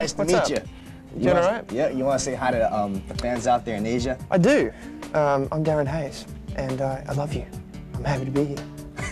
Nice to meet you. You doing all right? Yeah, you want to say hi to the fans out there in Asia? I do. I'm Darren Hayes, and I love you. I'm happy to be here.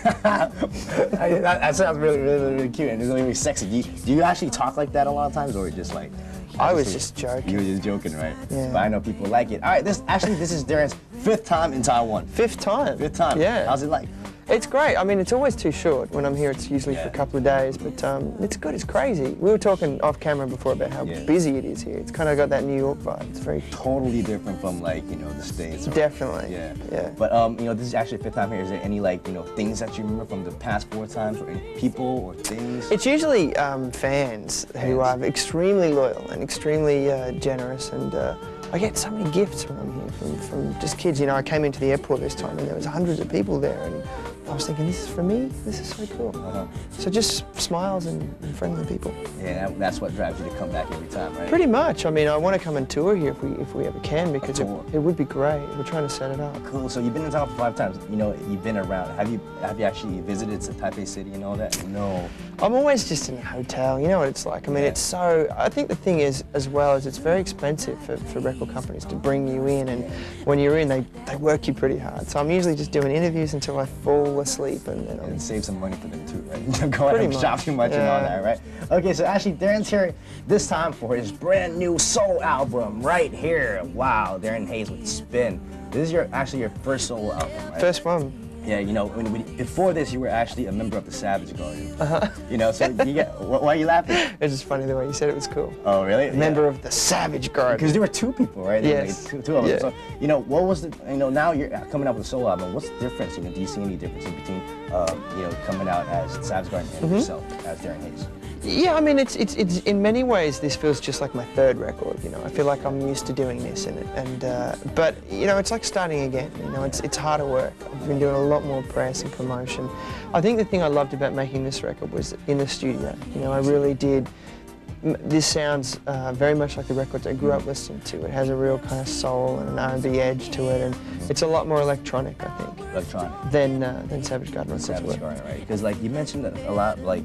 that sounds really cute and it's really sexy. Do you actually talk like that a lot of times, or just like? I was just joking. You were just joking, right? Yeah. But I know people like it. All right, this is Darren's 5th time in Taiwan. 5th time? 5th time. Yeah. How's it like? It's great. I mean, it's always too short. When I'm here, it's usually for a couple of days, but it's good. It's crazy. We were talking off camera before about how busy it is here. It's kind of got that New York vibe. It's very totally different from, like, you know, the States. Definitely. Yeah. But you know, this is actually 5th time here. Is there any, like, you know, things that you remember from the past 4 times, or any people or things? It's usually fans who are extremely loyal and extremely generous, and I get so many gifts when I'm here from just kids. You know, I came into the airport this time and there was hundreds of people there, and I was thinking, this is for me? This is so cool. So just smiles and friendly people. Yeah, that's what drives you to come back every time, right? Pretty much. I mean, I want to come and tour here if we ever can, because it would be great. We're trying to set it up. Cool. So you've been in town for 5 times. You know, you've been around. Have you actually visited Taipei City and all that? No. I'm always just in a hotel. You know what it's like. I mean, it's so. I think the thing is, as well, is it's very expensive for record companies to bring you in, and when you're in, they work you pretty hard. So I'm usually just doing interviews until I fall asleep, and save some money for them too, right? Go out and shop too much and all that, right? Okay, so actually Darren's here this time for his brand new solo album right here. Wow, Darren Hayes with Spin. This is actually your first solo album, right? First one. Yeah, you know, before this, you were actually a member of the Savage Garden. You know, so why are you laughing? It's just funny the way you said it was cool. Oh, really? A member of the Savage Garden. Because there were 2 people, right? Yes. Like two of them. So, you know, what was the, you know, now you're coming out with a solo album. What's the difference? You know, do you see any difference in between, you know, coming out as Savage Garden and yourself as Darren Hayes? Yeah, I mean, it's in many ways this feels just like my 3rd record. You know, I feel like I'm used to doing this, but you know, it's like starting again. You know, it's harder work. I've been doing a lot more press and promotion. I think the thing I loved about making this record was in the studio. You know, I really did. This sounds very much like the records I grew up listening to. It has a real kind of soul and an R&B edge to it, and it's a lot more electronic, I think. Electronic. Than Savage Garden. Savage Garden, right? Because like you mentioned a lot, like.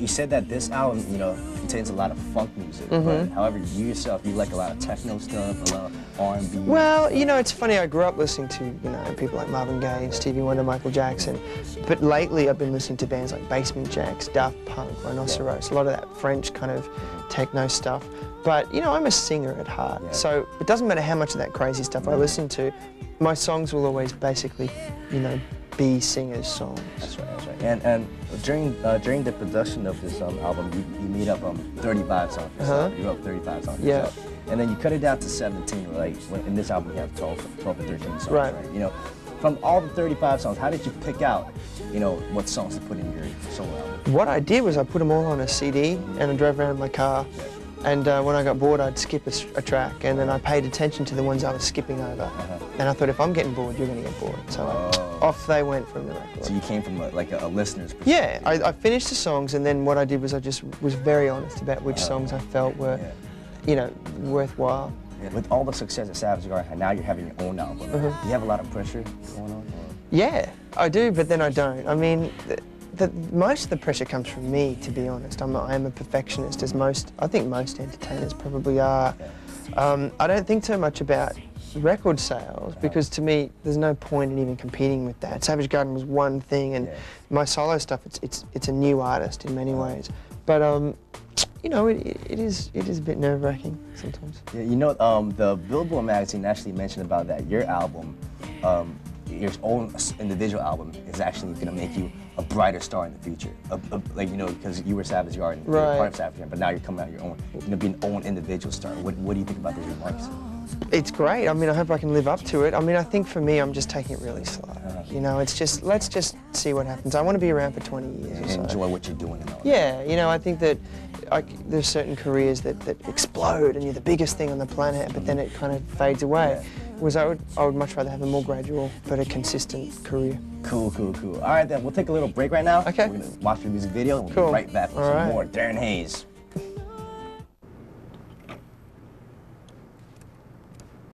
You said that this album, you know, contains a lot of funk music, but however, you yourself, you like a lot of techno stuff, a lot of R&B. Well, you know, it's funny, I grew up listening to, you know, people like Marvin Gaye, Stevie Wonder, Michael Jackson, but lately I've been listening to bands like Basement Jaxx, Daft Punk, Rhinoceros, a lot of that French kind of techno stuff. But, you know, I'm a singer at heart, so it doesn't matter how much of that crazy stuff I listen to, my songs will always basically, you know, be singers' songs. That's right, that's right. And during the production of this album, you made up 35 songs yourself. You wrote 35 songs yourself. And then you cut it down to 17, like in this album you have 12 or 13 songs, right? You know, from all the 35 songs, how did you pick out, you know, what songs to put in your solo album? What I did was I put them all on a CD and I drove around in my car. And when I got bored, I'd skip a track, and then I paid attention to the ones I was skipping over. And I thought, if I'm getting bored, you're going to get bored. So off they went from the record. So you came from like a listener's perspective? Yeah, I finished the songs, and then what I did was I just was very honest about which songs I felt were, you know, worthwhile. With all the success at Savage Garden, and now you're having your own album, do you have a lot of pressure going on? Or? Yeah, I do, but then I don't. I mean, most of the pressure comes from me, to be honest. I am a perfectionist, as I think most entertainers probably are. I don't think so much about record sales, because to me, there's no point in even competing with that. Savage Garden was one thing, and my solo stuff, it's a new artist in many ways. But you know, it is a bit nerve-wracking sometimes. Yeah, you know, the Billboard magazine actually mentioned about that. Your album, your own individual album, is actually going to make you a brighter star in the future. Like, you know, because you were Savage Garden, you were part of Savage Garden, but now you're coming out your own, you know, being an own individual star. What do you think about those remarks? It's great. I mean, I hope I can live up to it. I mean, I think for me, I'm just taking it really slow. You know, it's just, let's just see what happens. I want to be around for 20 years or so. Enjoy what you're doing and all that. Yeah, you know, I think that there's certain careers that explode and you're the biggest thing on the planet, but then it kind of fades away. Whereas I would much rather have a more gradual, but a consistent career. Cool, cool, cool. All right, then, we'll take a little break right now. Okay. We're going to watch the music video, and we'll be right back with some more Darren Hayes.